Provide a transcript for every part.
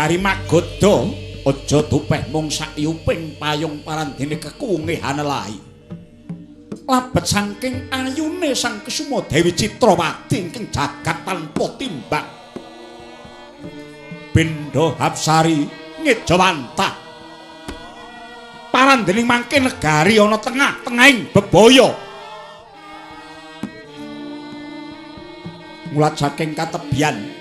negari Magoda aja tupeh mung sakyuping payung parandene kekuwungihan lahi. Labet saking ayune Sang Kesuma Dewi Citrawati ingkang jagat tanpa timbang. Bendha Hapsari ngejawantah parandening mangke negari ana tengah-tengahing bebaya. Mulat saking katebian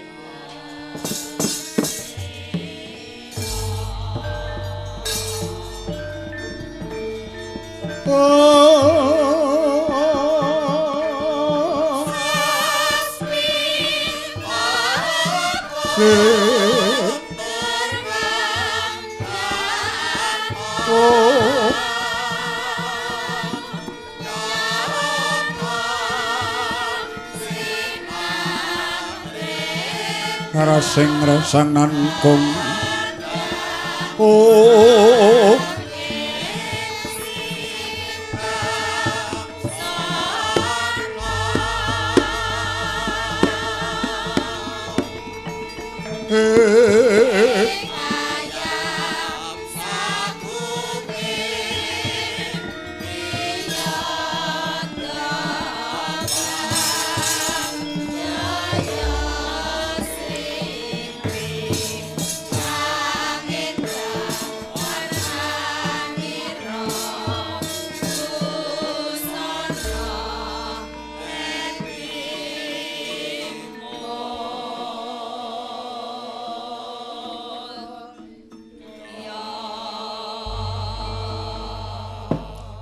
rasing resangan kong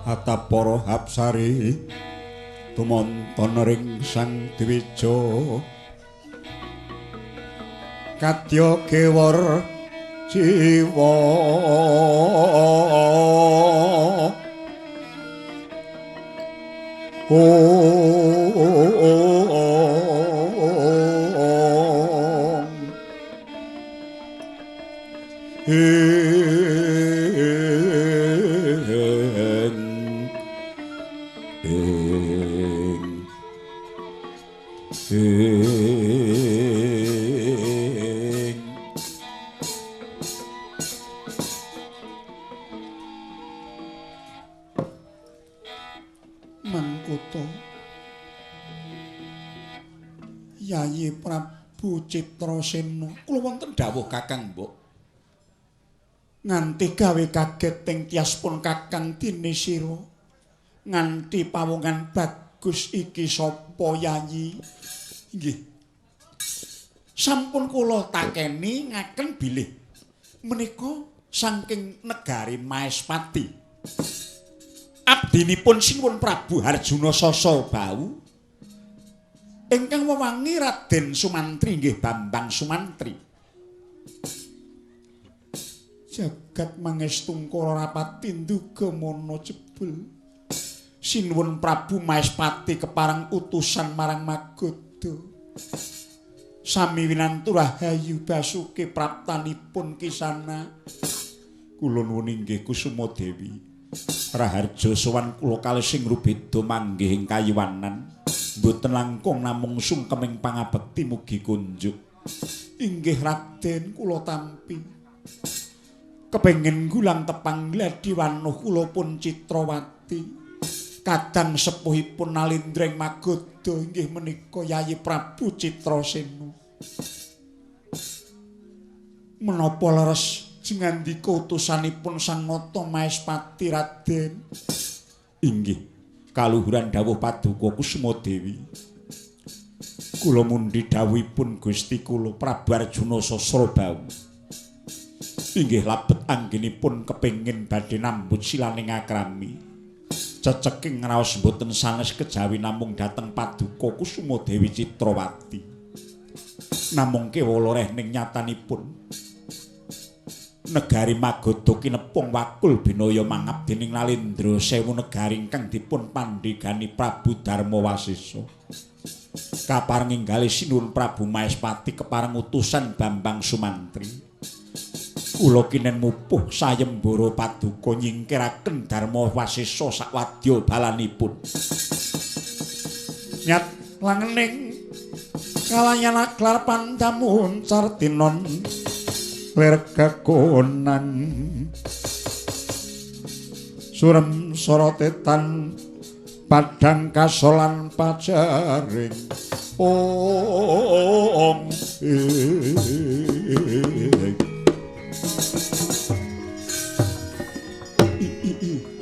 Atapara Hapsari tumonton ring Sang Dwija kadya kewor jiwa Mangkuta Yayi Prabu Citrasena kula wonten dawuh Kakang Mbok nganti gawe kaget teng tiaspun Kakang Dinesira nganti pawongan bagus iki sapa Yayi nggih sampun kula takeni ngaken bilih menika saking negari Maespati abdinipun Sinuwun Prabu Harjuna Sasa Bau ingkang wewangi Raden Sumantri nggih Bambang Sumantri jagat mangestungkara rapati nduga mono jebul Sinuwun Prabu Maespati keparang utusan marang Magoda sami winantu rahayu basuke praptanipun kisana kula nuwun inggih Kusuma Dewi Raharja sowan kula kalih sing rubeda manggih ing kayiwanan mboten langkung namung sungkeming pangabekti mugi kunjuk inggih Raden kula tampi kepengin gulang tepang gladi wanuh kula pun Citrawati kadang sepuhipun Nalindreng Magoda inggih menika Yayi Prabu Citrasena menapa leres ngandika utusanipun Sang Nata Maespati Raden inggih kaluhuran dawuh Paduka Kusuma Dewi kula mundi dawuhipun Gusti kula Prabu Arjuna Sasrabau inggih labet anggenipun kepengin badhe nambut silaning akrami ceceking raos boten sanes kejawi namung dhateng Paduka Kusuma Dewi Citrawati namung kewala reh ning nyatanipun negari Magoda kinepung wakul binaya mangabdening Nalendra sewu negari ingkang dipun pandhegani Prabu Darma Wasesa kapareng inggalih Sinuwun Prabu Maespati kepareng utusan Bambang Sumantri kula kinen mupuh sayembara paduka nyingkiraken Darma Wasesa sakwadya balanipun nyat langening kalayan aklar pandamun sartinon lir kekonan surem sorotetan padang kasolan pajaring ong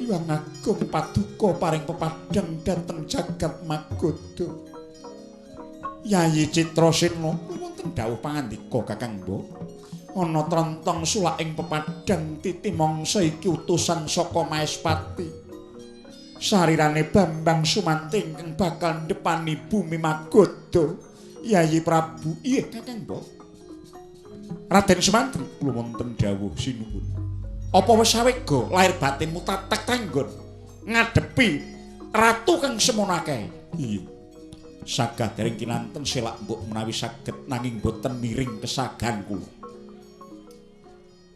Iwang Agung paduka paring pepadang dhateng jagat magoda Yayi Citrasena wonten dawuh pangandika Kakang Mbok ana trontong sulaking pepadang titi mangsa iki utusan saka Maespati sarirane Bambang Sumanting kang bakal ndepani bumi magoda Yayi Prabu iya Kakang Mbok Raden Sumantri kula wonten dawuh sinuwun apa wis sawega lahir batinmu tatek tanggon ngadepi ratu kang semono akeh iya sagah dereng kinanten selak mbok menawi saged nanging boten miring kesagan kula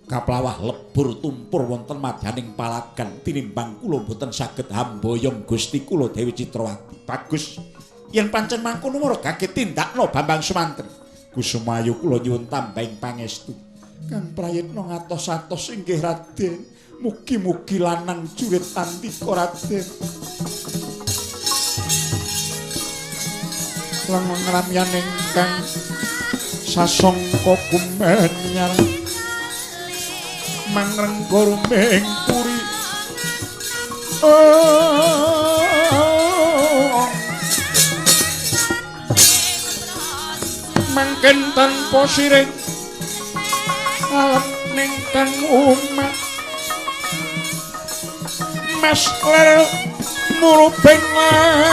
kaplawah lebur tumpur wonten madyaning palagan tinimbang kula boten saged hamboyong Gusti kula Dewi Citrawati bagus yen pancen mangkono mara gage tindakno Bambang Sumantri Kusumayu kula nyuwun tambahing pangestu kang prayitna ngatos-atos inggih Raden mugi-mugi lanang jurit andika Raden langang ramyan ingkang sasongko kumenyal mangrengga ruming puri mangken tanpa siring alam ningkang umat mas ler mulubing langit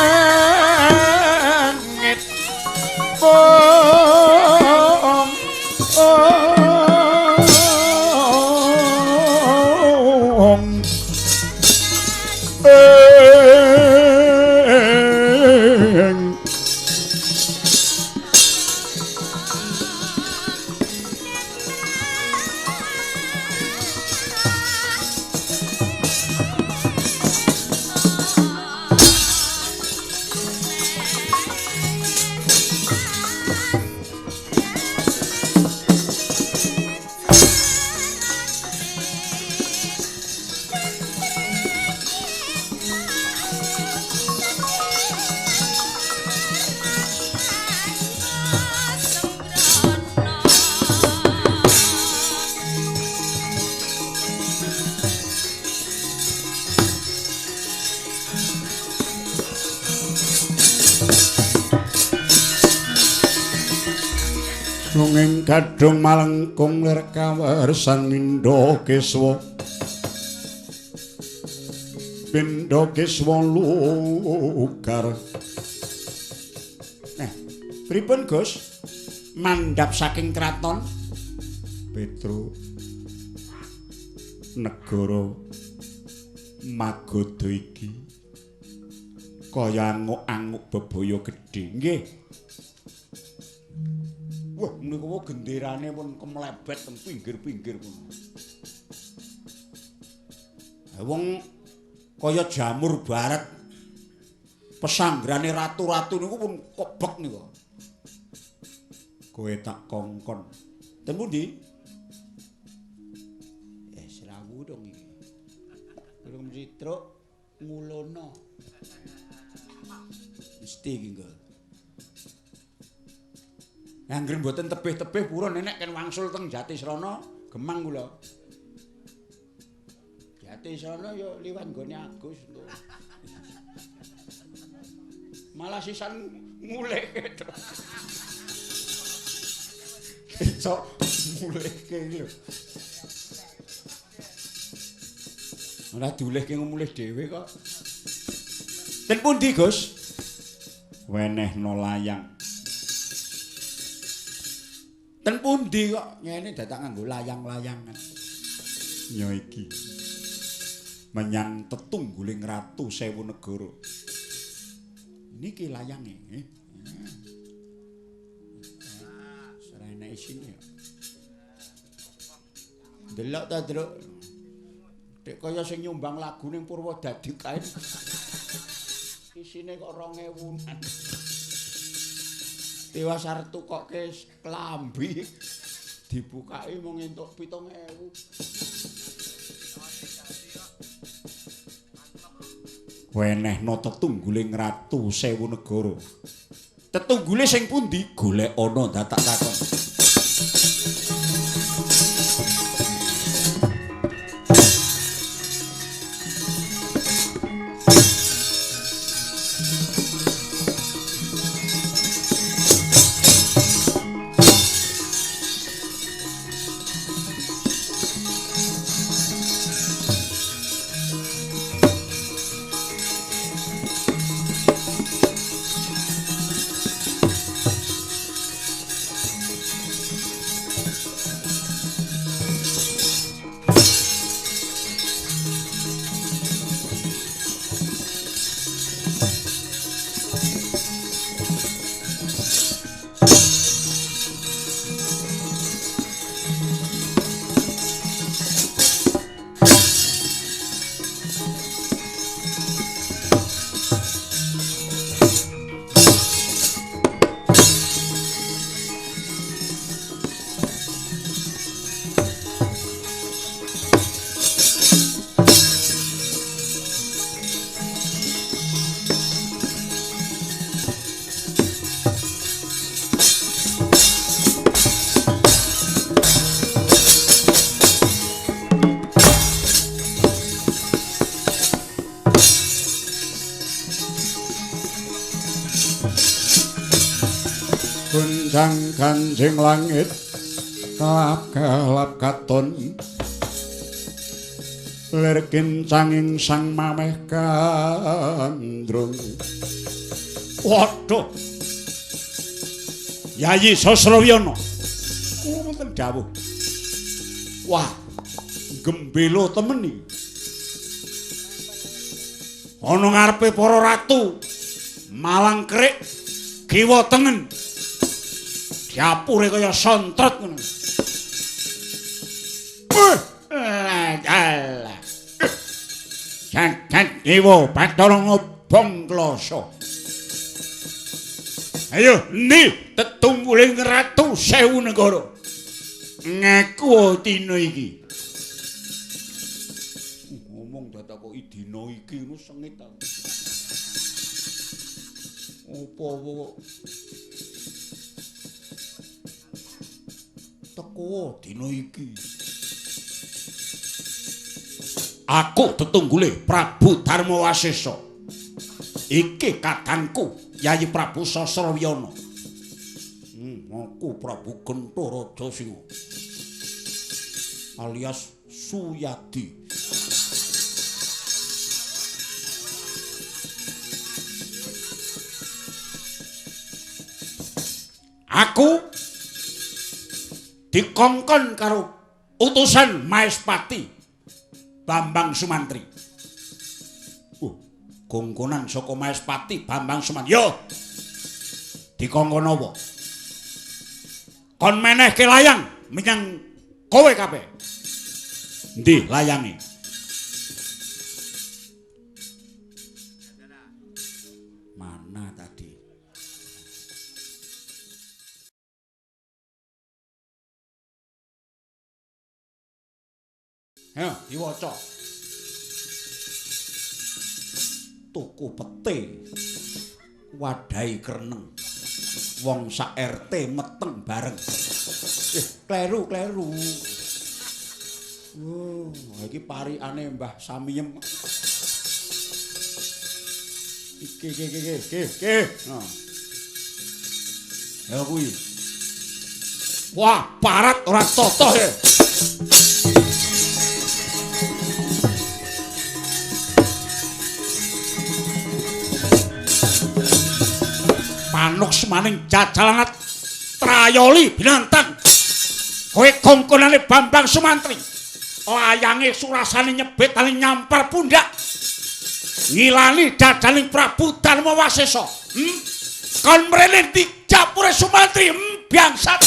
Lunging kadung malengkung lir kawarsan Mindha Keswa Mindha Keswa lugar pripun Gus mandhap saking kraton Petro negara Magoda iki kaya anguk-anguk bebaya gedhe nggih wah menika genderane pun kemlebet teng pinggir-pinggir pun. Wong kaya jamur barat pesanggrane ratu-ratu niku pun kobek niku. Kowe tak kongkon. Ten pundi? Serawuh dong iki. Durung citruk ngulono. Mesti iki nggo. Angger mboten tebih-tebih purun nenek kan wangsul teng Jatisrana Gemang kula. Jatisrana ya liwat nggone Agus lho. Malah sisan mulih to. Cok mulihke iki lho. Ora diulihke mulih dhewe kok. Ten pundi, Gus? Wenehno layang. Ten pundi kok ngene dadak nganggo layang-layangan. Ya iki. Menyang tetungguling ratu sewu negara. Niki layange. Serene isine ya. Delok ta, Druk. Dek kaya sing nyumbang lagu ning Purwodadi kae. Isine kok 2000-an. Dewas arep tukoke klambi. Dibukai mung entuk 7.000. Wenehna tetungguling ratu sewu negara. Tetunggule sing pundi golek ana datak takon. Gunjang Kanjeng langit kelap-kelap katon lir kincanging sang mameh kandrung. Waduh, Yayi Sasrawyana wonten dawuh. Wah, gembelo temen iki. Ana ngarepe para ratu malang krik kiwa tengen. Diapure kaya sontret ngono. Jan dewa Bathara ngobong kloso. Ayo, ndi tetungguling ratu sewu negara. Ngaku dina iki. Ngomong dadakoki dina iki ngono sengit ta. Apa teko dina iki. Aku tetunggule Prabu Darmawasesa. Iki kadangku Yayi Prabu Sasrawyana. Aku Prabu Gentaraja Singa alias Suyadi. Aku dikongkon karo utusan Maespati Bambang Sumantri. Kongkonan saka Maespati Bambang Sumantri. Yo. Dikongkon apa? Kon menehke layang menyang kowe kabeh. Ndi layange? Mana tadi? Ya, diwaca. Tuku pete wadai kreneng. Wong sak RT meteng bareng. Kleru. Oh, iki parikane Mbah Samiem. Iki. Nah. Ya kuwi. Wah, parat ora totoh ya. Manuk semaning jajalanat Trayoli binantang. Kowe kongkonane Bambang Sumantri. Layange surasane nyebet ali nyampar pundak. Ngilani dadaning Prabu Darmawasesa. Kon mrene dijapure Sumantri bangsat.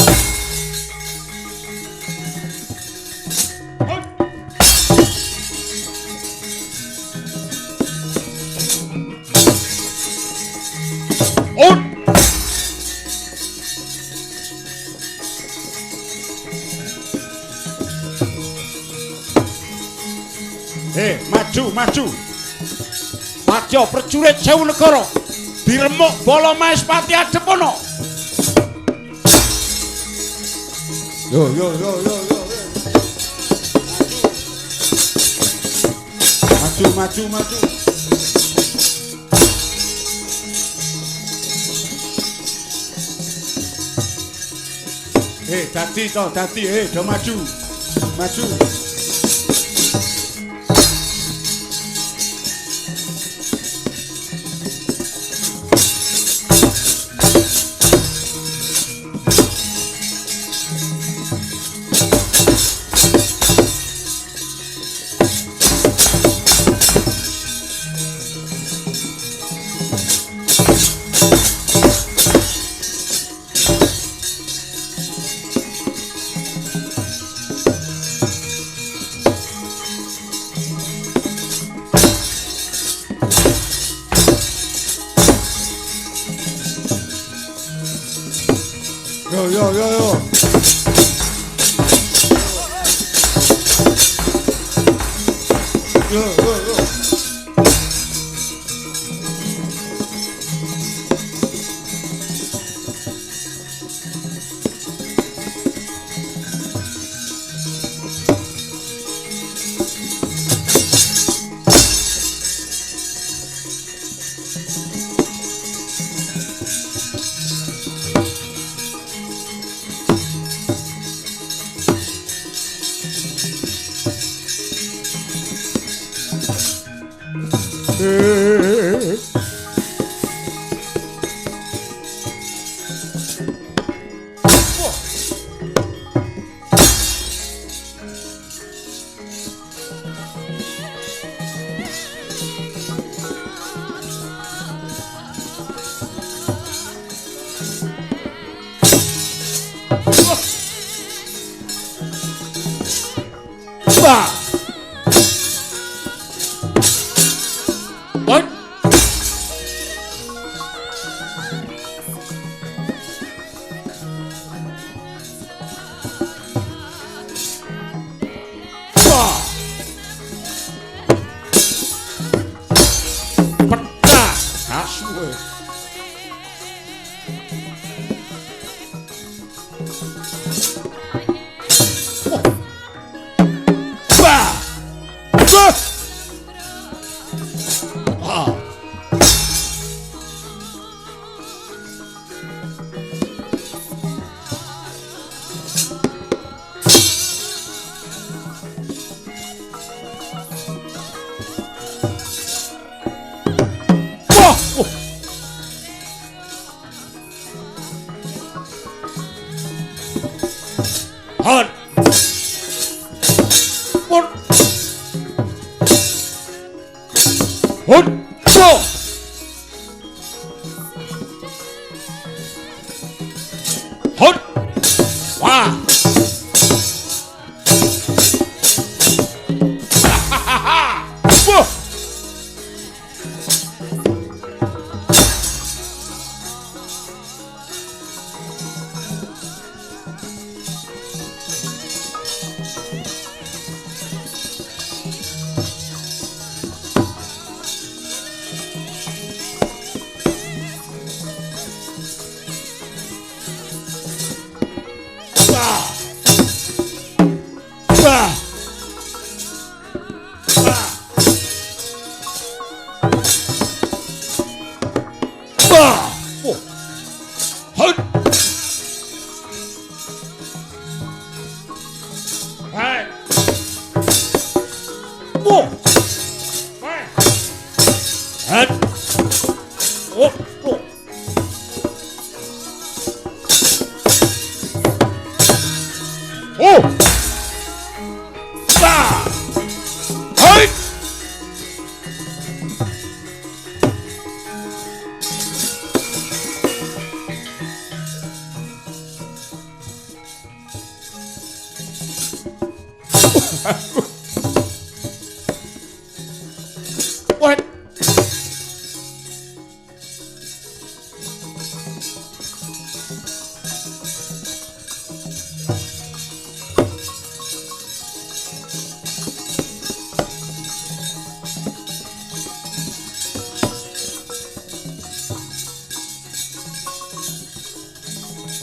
Maju. Padya prajurit Jawa Negara. Diremuk bala Maespati adepono. Yo. Maju. Dadi, do maju. Yo.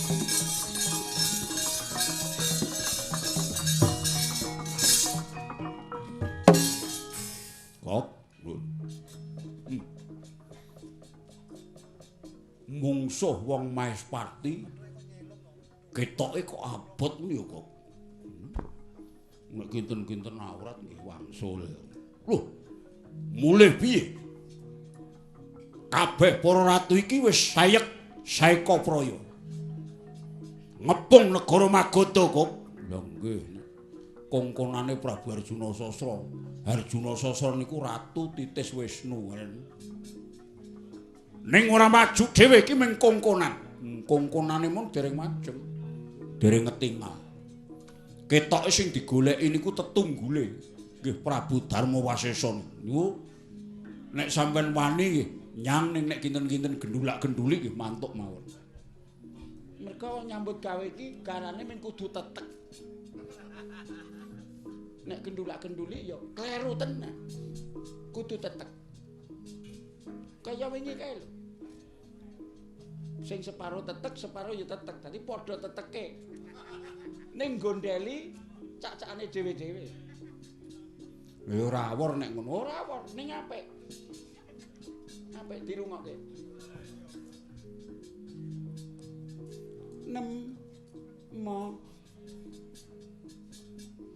Kok mungsuh wong Maespati ketoke kok abot ngono ya kok. Nek kinten-kinten awrat nggih wangsul. Lho, mulih piye? Kabeh para ratu iki wis sayek saeka praya. Ngepung negara Magoda kok. Lha nggih. Kongkonane Prabu Arjuna Sasra. Arjuna Sasra niku ratu titis Wisnu. Ning ora maju dhewe iki mung kongkonan. Kongkonane mun dereng majeng. Dereng ngetingal. Ketoke sing digoleki niku tetunggule. Nggih Prabu Darma Wasesa niku nek sampean wani nggih nyang ning nek kinten-kinten gendulak-genduli nggih mantuk mawon. Merga nyambut gawe iki garane men kudu tetek. Nek gendulak-genduli ya kleru tenan. Kudu tetek. Kaya wingi kae lho. Sing separo tetek, separo ya tetek. Dadi padha teteke. Ning gondeli cacakane dhewe-dhewe. Ya ora awor nek ngono, ora awor ning apik. Apik dirungokke.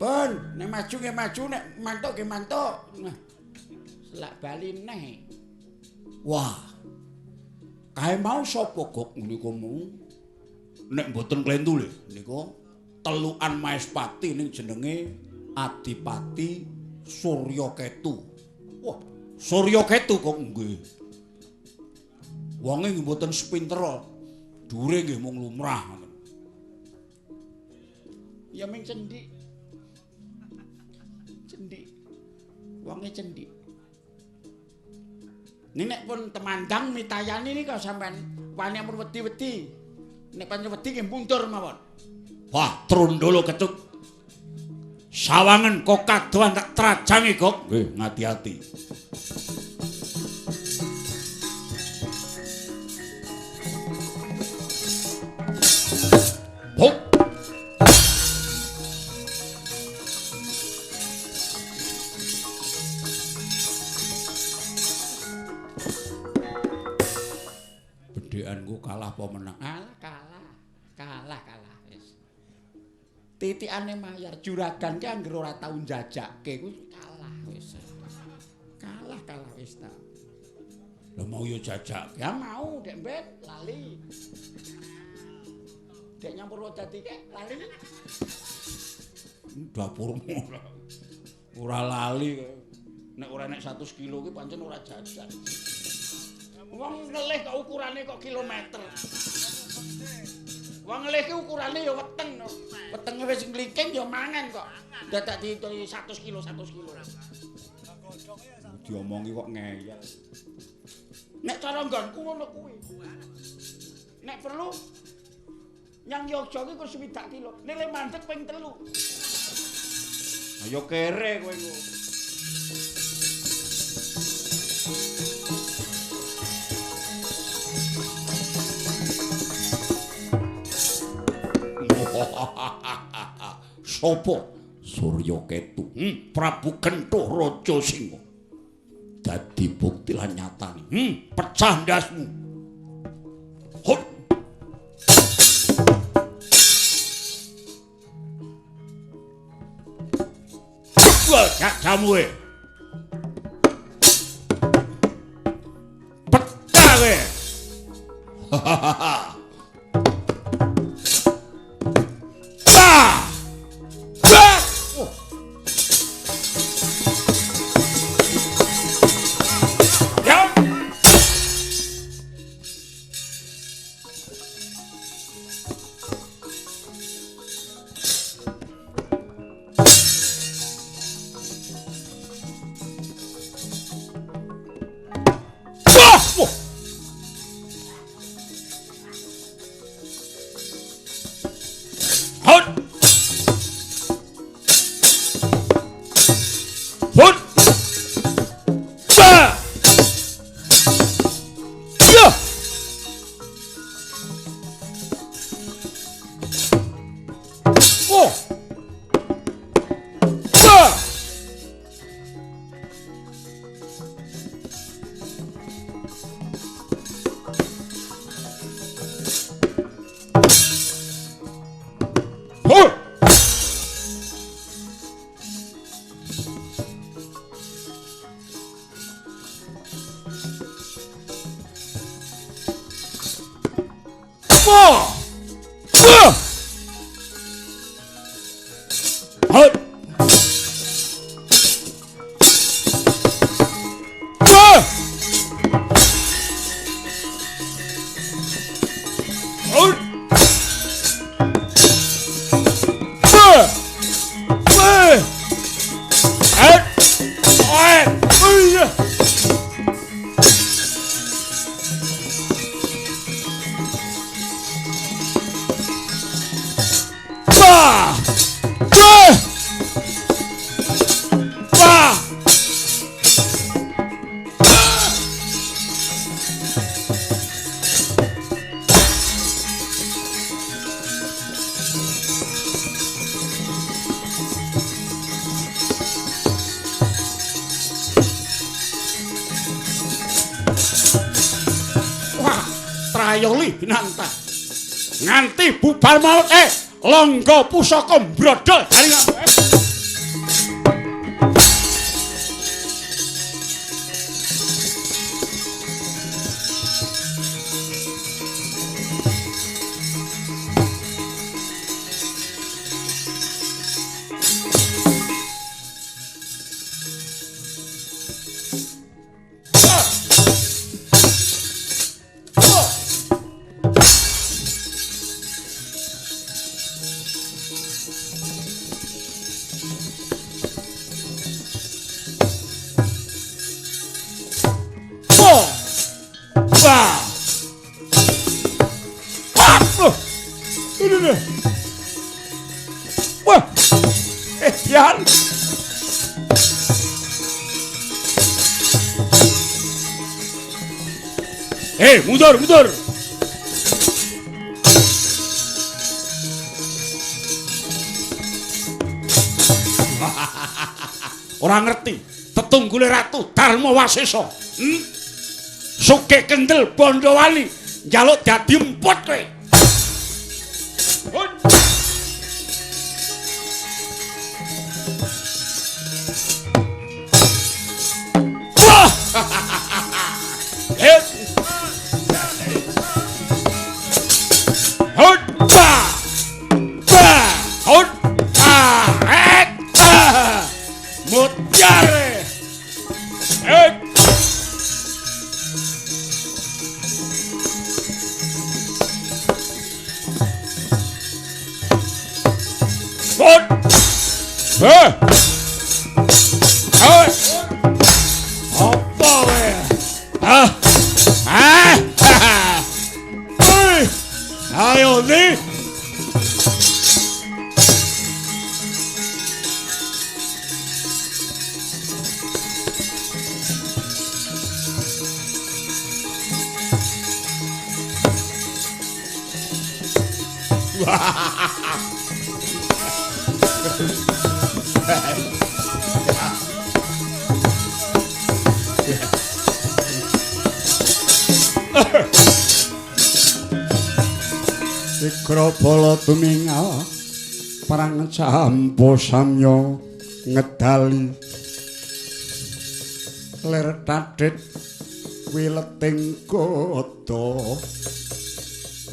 Pun, nek maju nggih maju, nek mantuk nggih mantuk. Nah. Selak bali neh. Wah. Kae mau sapa kok niku mu? Nek mboten klentu lho niku telukan Maespati ning jenenge Adipati Suryaketu. Wah, Suryaketu kok nggih. Wonge nggih mboten sepinter. Dure nggih mung lumrah. Ya ming cendik. Cendik. Wonge cendik. Nek pun temandang mitayani nika sampean wani ampun wedi-wedi. Nek pancen wedi nggih mundur mawon. Wah, trondolo ketut. Sawangen kok kadohan tak trajangi kok. Nggih, ngati-ati. Hop. Bedhekanku kalah apa menang? Kalah wis. Titikane mayar juragan ki anggere ora tau njajakke kuwi kalah wis. Kalah wis ta. Lah mau yo jajak. Ya mau dek mbet lali. Dek nyampur dadi kek lali. Dapurmu ora lali. Nek ora nek 100 kilo ki pancen ora jajak. Wong ngelih kok ukurane kok kilometer. Wong ngelih ki ukurane ya weteng. Wetenge wis nglingking ya mangan kok. Dadak diituni 100 kilo. Diomongi kok ngeyel. Nek cara nggonku ngono kuwi. Nek perlu nyang Yogya ki kurang 20 kilo. Nek le mandeg ping 3. Ayo kere kowe engko. Sopo Suryaketu, Prabu Gentuh Raja Singa. Dadi bukti lan nyatane. Pecah ndasmu. Hot. Wah, jamu e. Pecah we. Hahaha. ayoli binanta nganti bubar maut longgo pusaka brodol dari Wah, Yan. Mundur, mundur. Orang ngerti, tetunggule Ratu Darma Wasesa. Suke kendel Bondowali njaluk dadi emput kowe. Ayo nih. Ikrabala tumingal perang campo samya ngedali lir tadhit wileting kota.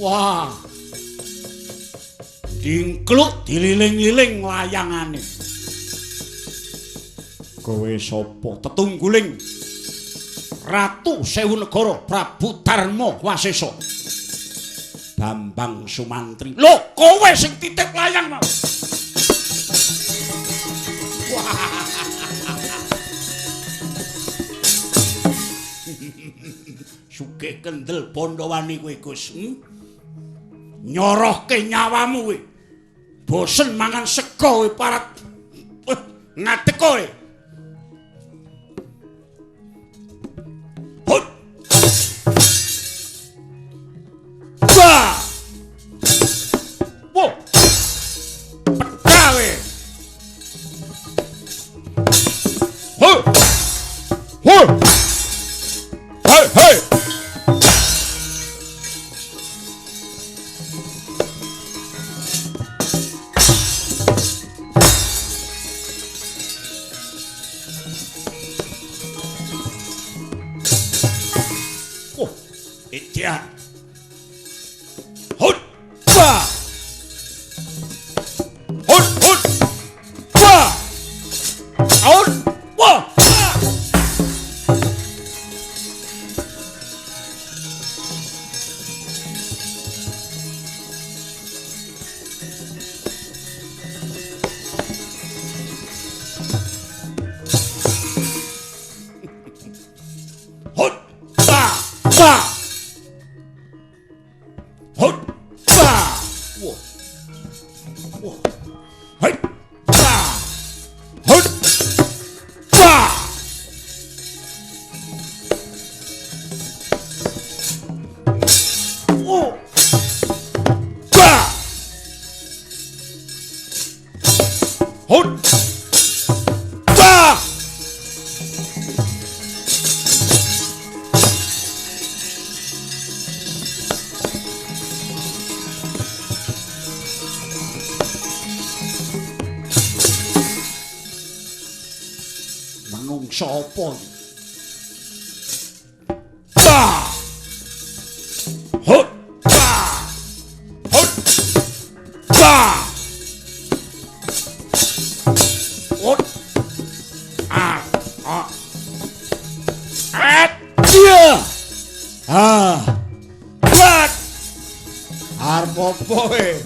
Wah, dingkluk dililing-liling layangane. Kowe sapa? Tetungguling Ratu Sewu Negara Prabu Darma Wasesa. Bambang Sumantri. Lho, kowe sing titip layang mau. Sugih kendel Bondowani kowe, Gus. Nyorohke nyawamu kowe. Bosen mangan sego kowe parat ngadeg kowe. sapa? Bah! Hut! Bah! Hut! Bah! Hut! Ah! Ah! Dia! Ah! What? Arep opo e?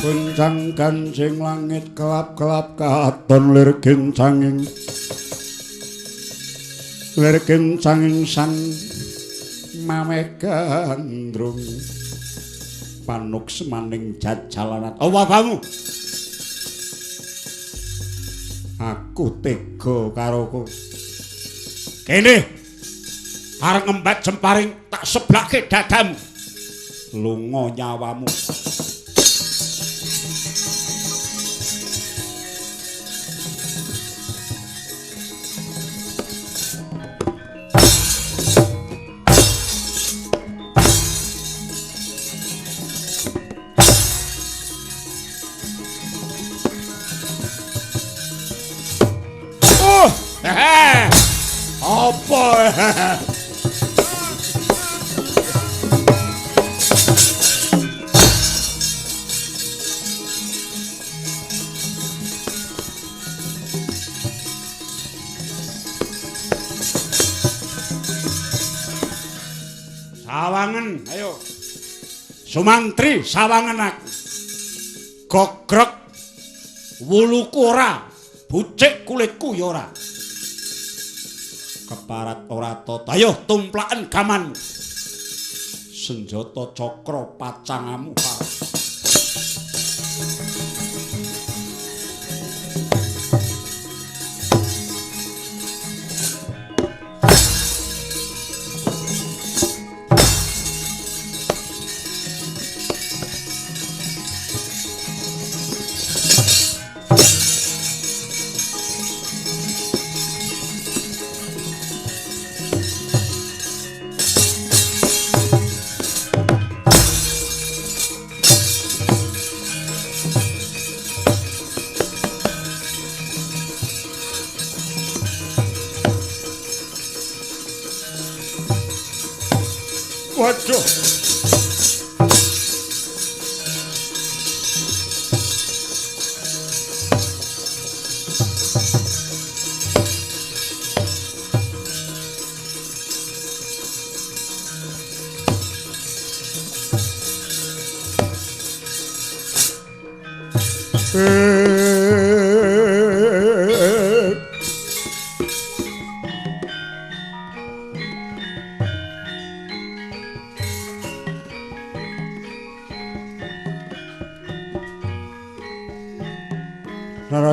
Kencang kancing langit kelap-kelap katon lir kencanging sang mameh gandrung panuk semaning jajalanat awabamu aku tega karo kowe kene arep ngembat jemparing tak seblake dadamu lunga nyawamu. Apa? Sawangen, ayo. Sumantri sawangen aku. Gogrok wuluku ora, bucik kulitku ya ora. Keparat ora tata ayo tumplaken gaman senjata cakra pacangamu pareng waduh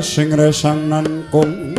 sing resang nangkung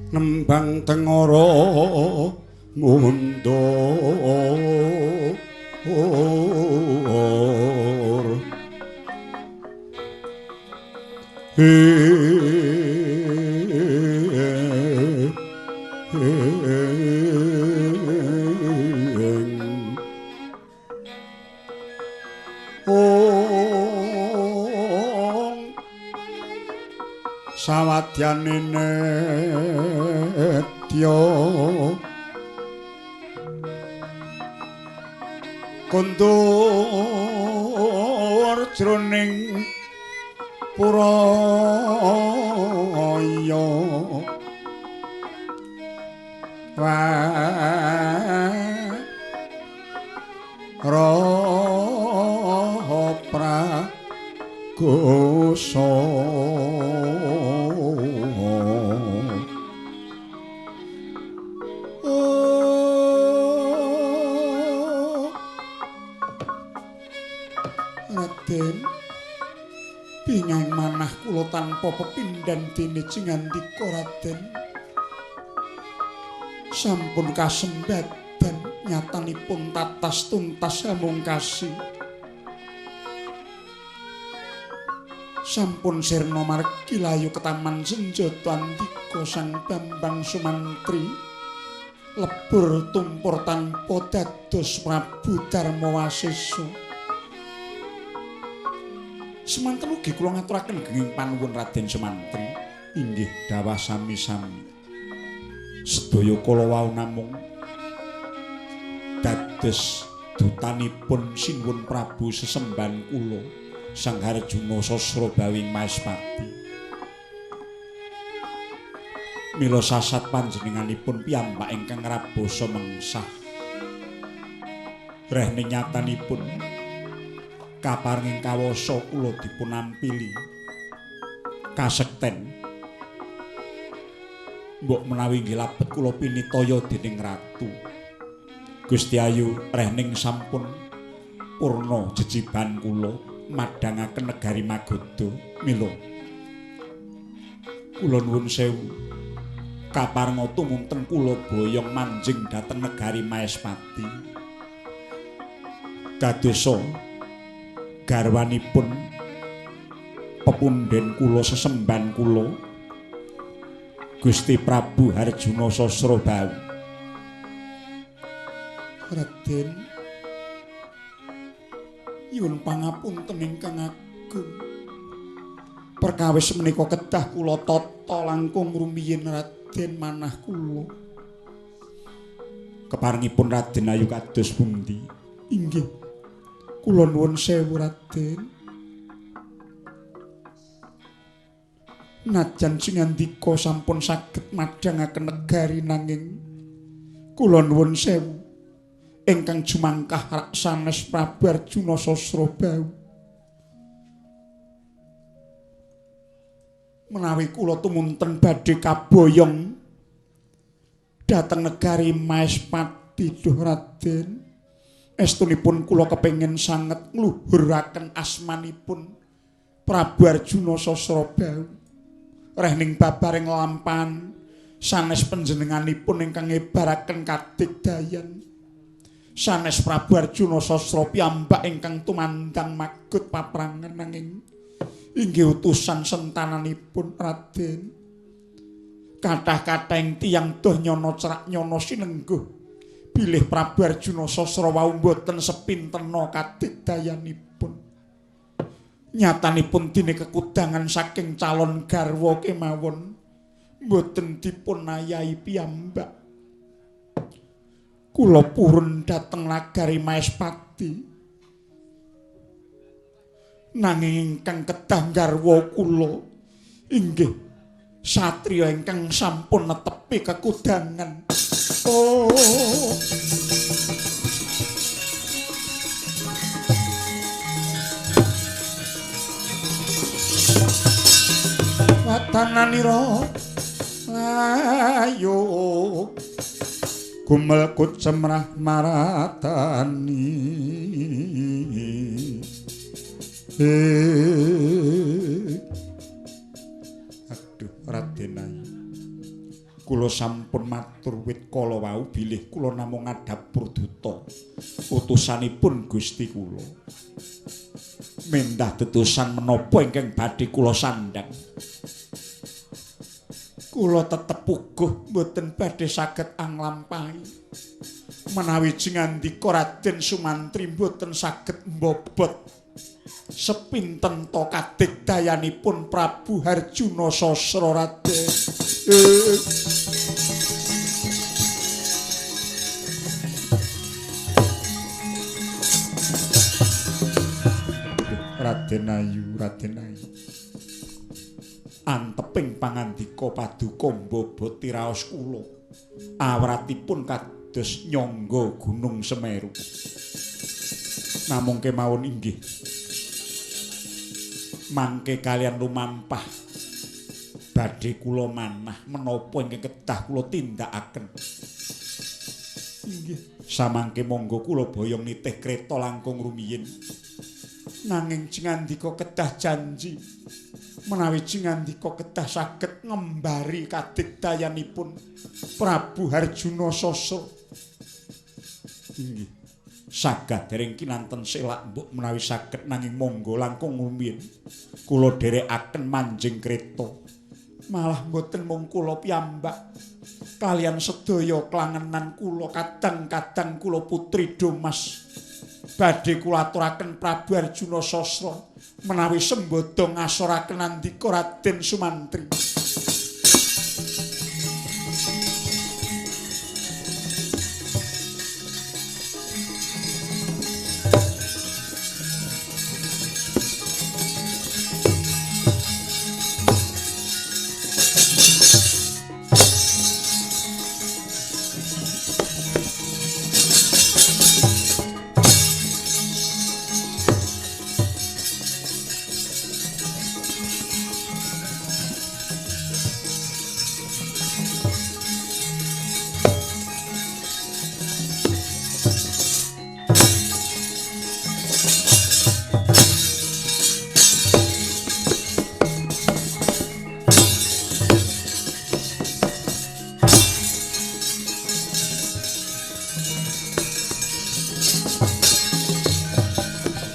nembang tengara mundur sawadyane nedya kondur jroning puraya roh pragoso Raden pingang manah kula tanpa pepindhan dene jingandika Raden sampun kasembadan nyatanipun tatas tuntas hamungkasi sampun sirna margi layu ketaman senjata andika Sang Bambang Sumantri lebur tumpur tanpa dados Prabu Darmawasesa semanten ugi kula ngaturaken genging panuwun Raden Sumantri inggih dawah sami-sami sedaya kala wau namung dados dutanipun Sinuwun Prabu sesembahan kula Sang Harjuna Sasrabawing Maespati mila sasat panjenenganipun piyambak ingkang rabasa mengsah rehning nyatanipun kaparinging kawasa kula dipun ampili kasekten mbok menawi nggih labet kula pinitaya dening ratu Gusti Ayu rehning sampun purna jejiban kula madhangaken negari Magoda mila kula nuwun sewu kaparenga tumunten kula boyong manjing dhateng negari Maespati kadosa garwanipun pepundhen kula sesembahan kula Gusti Prabu Harjuna Sasrabawi Raden nyuwun pangapunten ingkang agung perkawis menika kedah kula tata langkung rumiyin Raden manah kula keparengipun Raden Ayu kados pundi inggih kula nuwun sewu Raden najan singandika sampun saged madhangaken negari nanging kula nuwun sewu ingkang jumangkah sanes Prabu Arjuna Sasrabawi menawi kula tumunten badhe kaboyong dhateng negari Maespati duh Raden estunipun kula kepengin sanget ngluhuraken asmanipun Prabu Arjuna Sasrabawi rehning babaring lampahan sanes panjenenganipun ingkang ngebaraken kadigdayan sanes Prabu Arjuna Sasra piyambak ingkang tumandang magut paprangan nanging inggih utusan sentananipun Raden kathah-kathahing tiyang doh nyono cerak nyono sinengguh bilih Prabu Arjuna Sasra wau boten sepintena kadigdayanipun nyatanipun dene kekudangan saking calon garwa kemawon boten dipun ayahi piyambak kula purun dhateng nagari Maespati nanging ingkang kedah garwa kula inggih satriya ingkang sampun netepi kekudangan watananira layo gumelkut cemrah maratani aduh Raden Ayu kula sampun matur wit kala wau bilih kula namung ngadhap Purduta utusanipun Gusti kula mendah tetusan menapa ingkang badhe kula sandhang kula tetep puguh mboten badhe saged anglampahi menawi jingandika Raden Sumantri mboten saged mbobot sepinten to kadigdayanipun Prabu Harjuna Sasra Raden. Raden Ayu, Raden Ayu. Anteping pangandika paduka mbobot tiraos kula. Awratipun kados nyangga Gunung Semeru. Namung kemawon inggih. Mangke kalian lumampah badhe kula manah menapa ingkang kedah kula tindakaken. Inggih. Samangke monggo kula boyong nitih kreta langkung rumiyin. Nanging Jingandika kedah janji menawi Jingandika kedah saged ngembari kadigdayanipun Prabu Harjuna Sasra. Inggih. Sagad dereng kinanten selak mbok menawi saged nanging monggo langkung rumiyin kula dherekaken manjing kreta. Malah mboten mung kula piyambak kalian sedaya klangenan kula kadang-kadang kula putri Domas badhe kula aturaken Prabu Harjuna Sasra menawi sembada ngasoraken andika Raden Sumantri.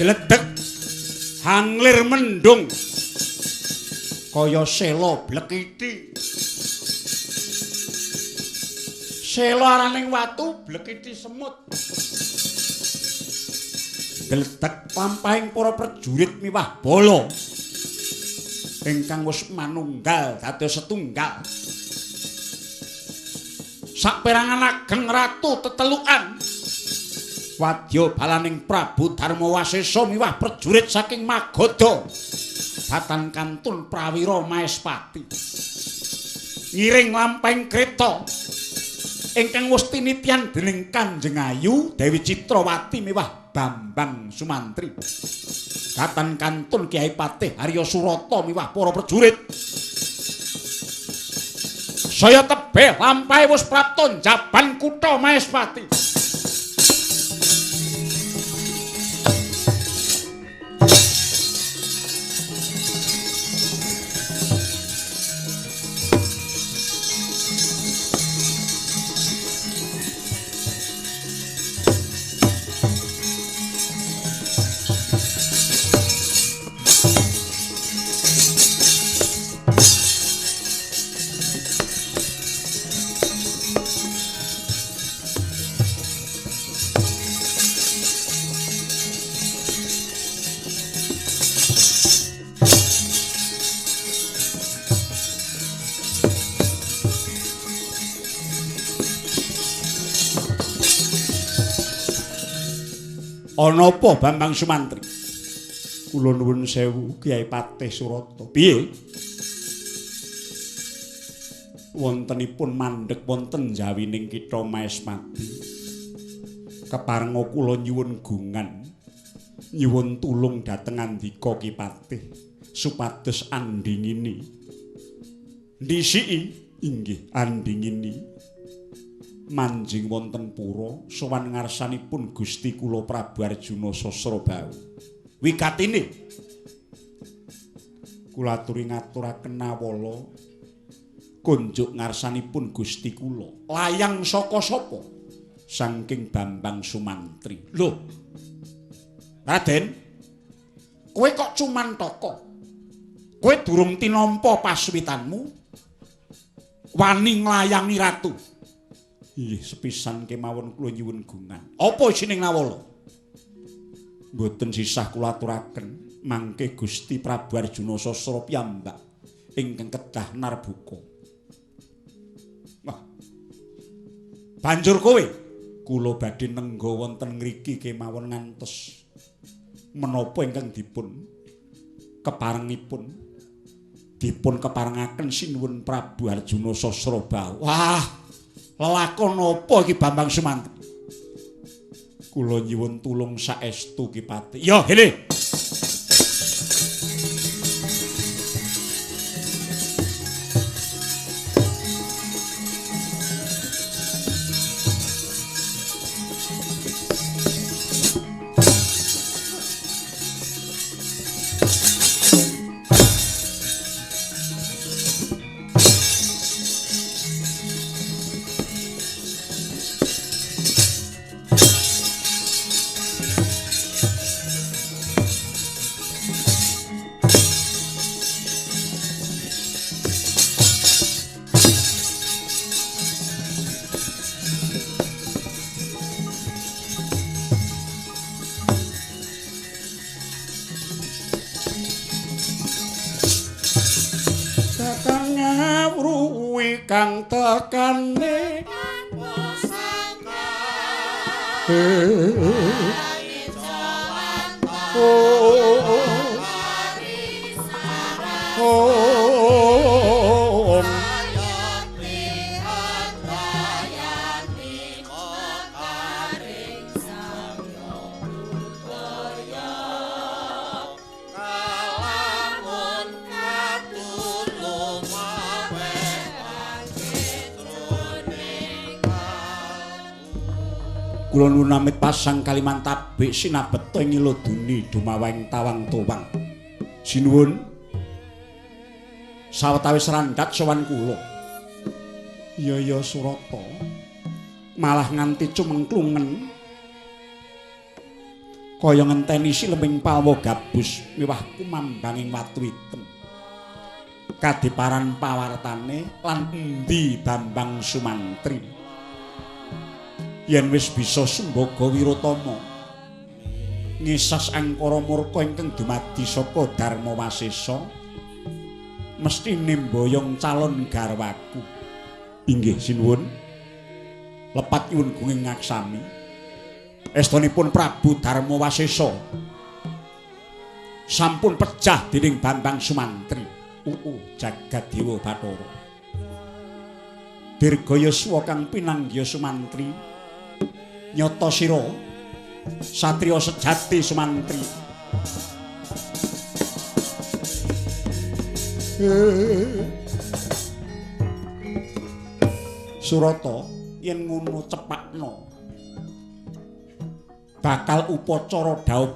Ledek hanglir mendung kaya sela blekiti. Sela araning watu blekiti semut. Gledek lampahing para prajurit miwah bala ingkang wis manunggal dados setunggal. Saperangan ageng ratu tetelukan wadya balaning Prabu Darmawasesa miwah prajurit saking Magadha Batan Kantun Prawira Maespati ngiring lampahing kreta ingkang wis tinityan dening Kanjeng Ayu Dewi Citrawati miwah Bambang Sumantri Batan Kantun Kyai Patih Arya Surata miwah para prajurit saya tebih lampahe wis prapta njaban kutha Maespati. Ana apa Bambang Sumantri? Kula nuwun sewu Kyai Patih Surata. Piye? Wontenipun mandheg wonten jawining kitha Maespati. Keparenga kula nyuwun gungan, nyuwun tulung dhateng andika Ki Patih supados andingini. Ndisiki inggih andingini. Manjing wonten pura sowan ngarsanipun Gusti kula Prabu Arjuna Sasra Bahu. Wigatine kula aturi ngaturaken nawala kunjuk ngarsanipun Gusti kula. Layang saka sapa? Saking Bambang Sumantri. Lho. Raden, kowe kok cumantaka? Kowe durung tinampa pasuwitanmu wani nglayangi ratu. Inggih sepisan kemawon kula nyuwun gungan. Apa isining nawala? Mboten sisah kula aturaken. Mangke Gusti Prabu Arjuna Sasra piyambak ingkang kedah narbuka. Wah. Banjur kowe kula badhe nengga wonten ngriki kemawon ngantos menapa ingkang dipun keparengipun dipun keparengaken sinuwun Prabu Arjuna Sasrabahu. Wah, lelakon apa iki Bambang Sumantri? Kula nyuwun tulung saestu Ki Pati. Ya, hele. Kang tekane kula nuwun amit pasang kaliman tabik sinabeta ing iloduni dumawahing tawang towang. Sinuwun sawetawis randhat sowan kula. Iya Surata. Malah nganti cumengklungen kaya ngenteni sileming palwa gabus miwah kumambanging watu item. Kadiparan pawartane lan endi Bambang Sumantri? Yen wis bisa Sumbaga Wiratama ngisas angkara murka ingkang dumadi saka Darma Wasesa mesti nimboyong calon garwaku. Inggih sinuwun lepat nyuwun gunging ngaksami estunipun Prabu Darma Wasesa sampun pejah dening Bambang Sumantri. Jagat Dewa Bathara Dirgaya Suwa kang pinanggya Sumantri nyata sira satriya sejati Sumantri. Surata yen ngono cepakno bakal upacara dhaup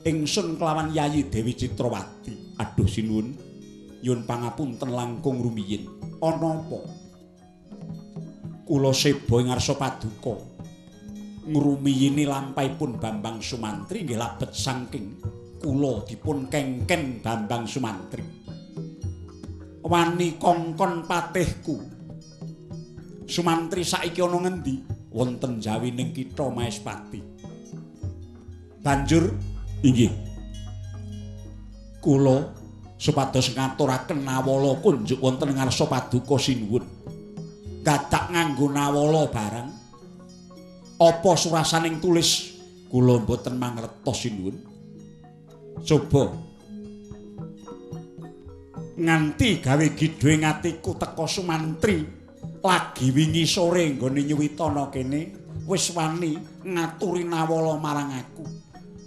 ingsun kelawan Yayi Dewi Citrawati. Aduh sinuwun nyuwun pangapunten langkung rumiyin. Ana apa? Kula seba ing ngarsa paduka ngrumiyini lampahipun Bambang Sumantri nggih labet saking kula dipun kengken Bambang Sumantri. Wani kongkon patihku. Sumantri saiki ana ngendi? Wonten jawining kitha Maespati. Banjur inggih kula supados ngaturaken nawala kunjuk wonten ngarsa paduka sinuwun. Gadak nganggo nawala barang apa surasaning tulis kula mboten mangertos sinuwun. Coba nganti gawe gidhoing atiku teka Sumantri lagi wingi sore nggone nyuwitana kene wis wani ngaturi nawala marang aku.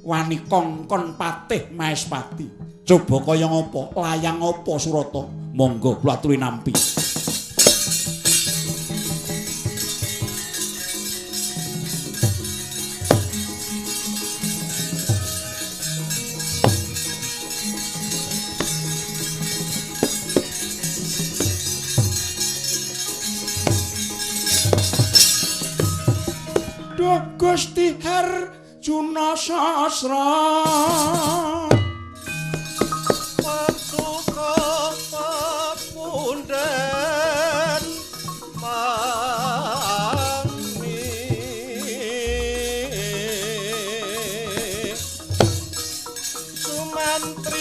Wani kongkon patih Maespati. Coba kaya ngapa? Layang apa Surata? Monggo kula aturi nampi. Gusti Arjuna Sasra Patuko pepunden mami Sumantri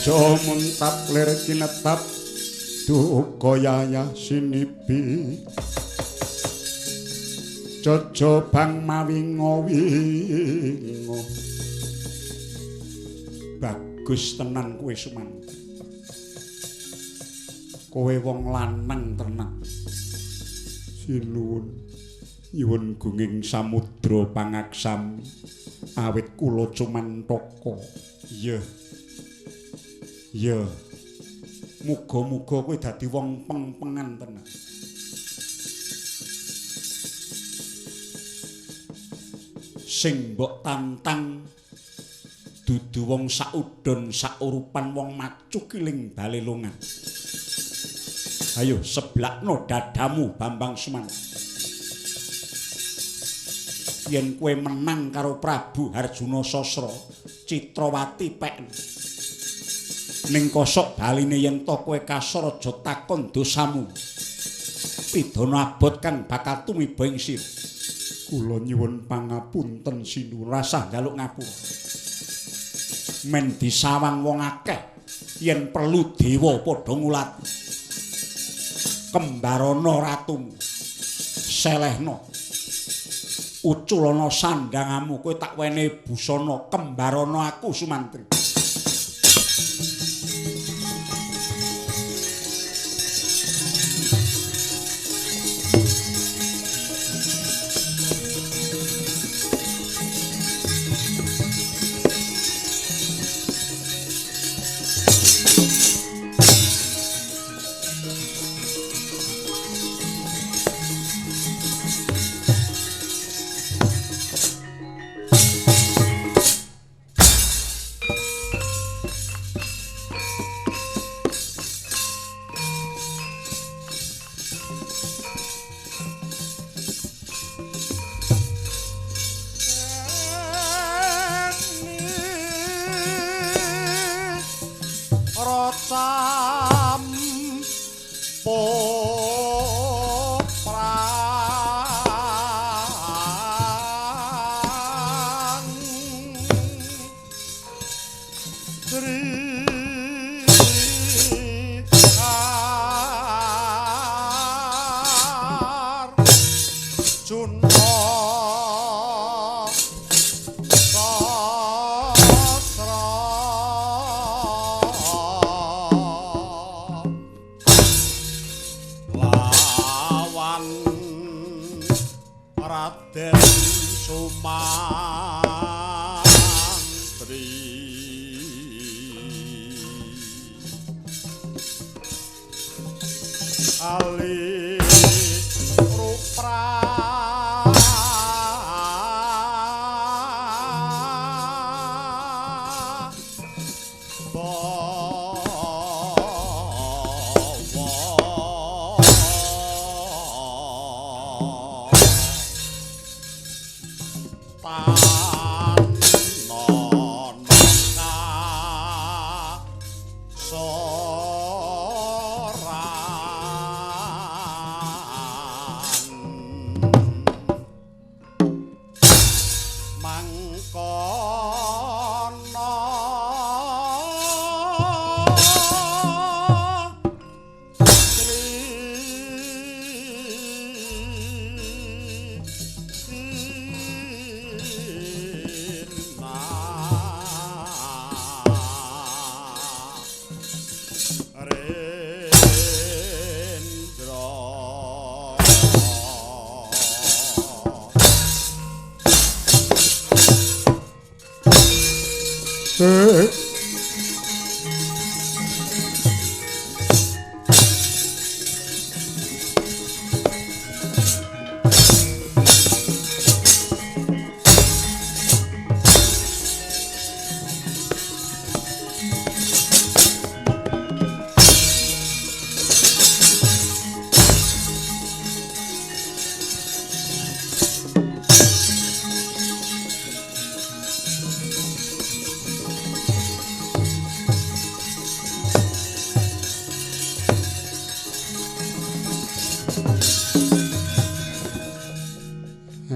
Aja muntap lir kinetap duka yaya sinipi Jojo bang mawingo-wingo bagus tenan kowe Suman kowe wong lanang tenan sinuwun nyuwun gunging samudra pangaksami awit kula cumantaka iya ya, muga-muga kowe dadi wong peng-pengan tenan. Sing mbok tantang dudu wong saudon saurupan wong macukiling balelongan. Ayo seblakno dadamu Bambang Suman. Yen kowe menang karo Prabu Harjuna Sasra, Citrawati peken. Ning kosok baline yen to kowe kasar aja takon dosamu. Pidana abot kang bakal tumiba ing sira. Kula nyuwun pangapunten Sinu rasah njaluk ngapura. Men disawang wong akeh yen perlu dewa padha ngulat. Kembarana ratumu. Selehna. Uculana sandangamu kowe tak wene busana kembarana aku Sumantri.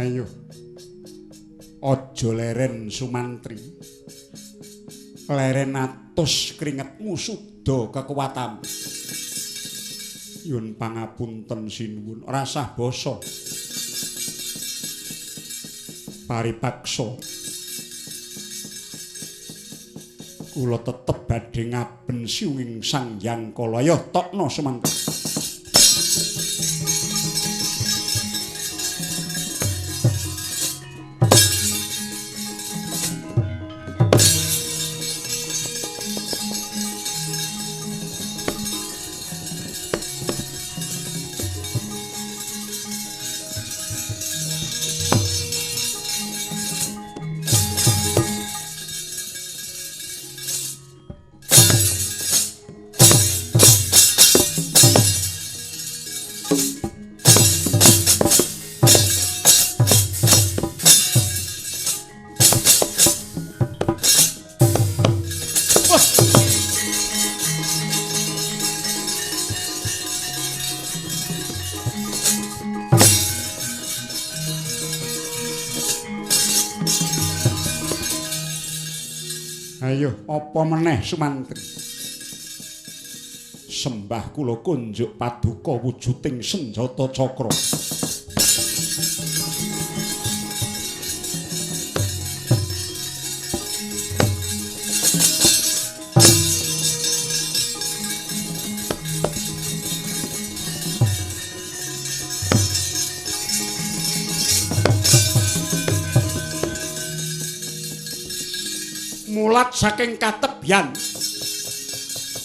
Ayo. Aja leren Sumantri. Leren atus keringetmu suda kekuwatanmu. Yun pangapunten sinuwun rasah basa. Paripaksa. Kula tetep badhe ngaben siwing Sang Hyang Kala. Ya tokno Sumantri. Ayo, apa meneh Sumantri? Sembah kula kunjuk paduka wujuding senjata cakra. Mulat saking katebyan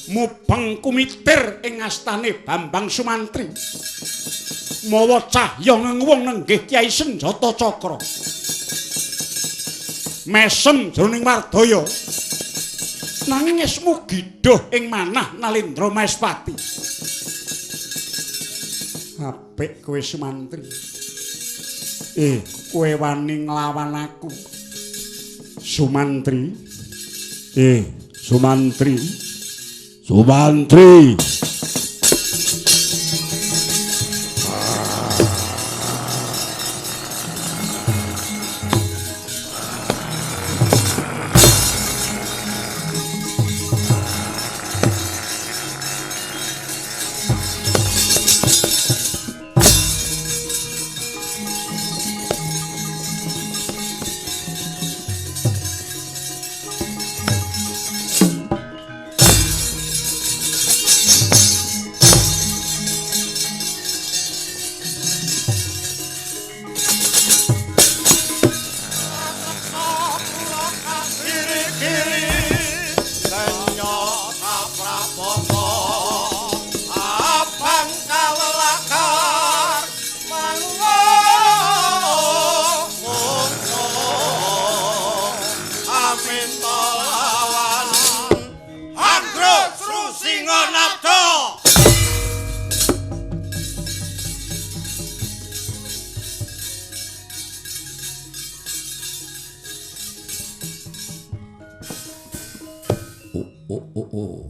mubeng kumitir ing astane Bambang Sumantri mawa cahya ngewong nenggih Kyai Senjata Cakra mesem jroning wardaya nanging esmu gidhuh ing manah Nalendra Maespati. Apik kowe Sumantri. Kowe wani nglawan aku Sumantri. Sumantri. Sumantri.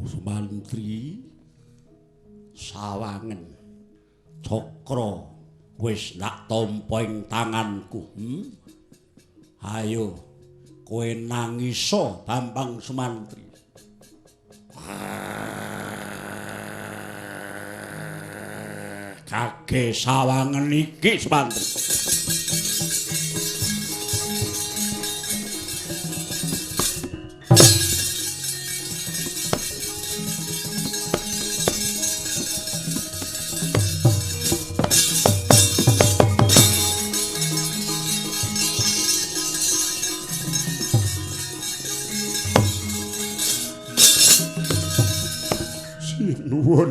Sumantri sawangen cakra wis ndak tampa ing tanganku. Ayo kowe nangisa Bambang Sumantri. Kage sawangen iki Sumantri. nuwun.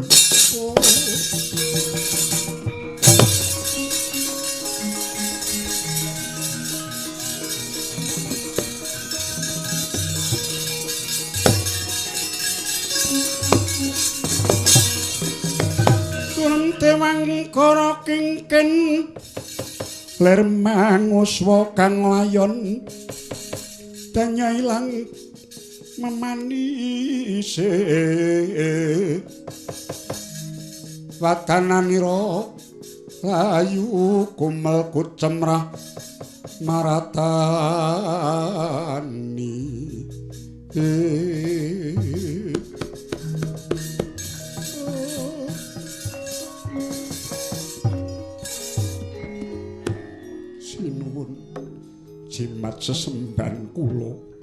Dewangi kara kingkin ler manguswa kang layon danya ilang memanise watananira layu kumel kucemrah maratani jimat sesemban kula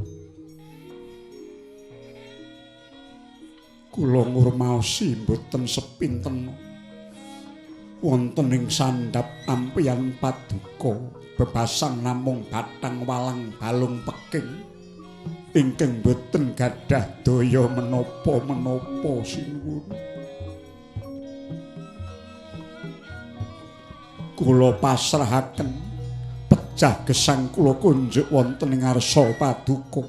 ngurmaosi mboten sepinten wonten ing sandhap ampian paduka bebasang namung bathang walang balung peking ingkang boten gadah daya menapa-menapa sinuwun kula pasrahaken pecah gesang kula kunjuk wonten ing ngarsa paduka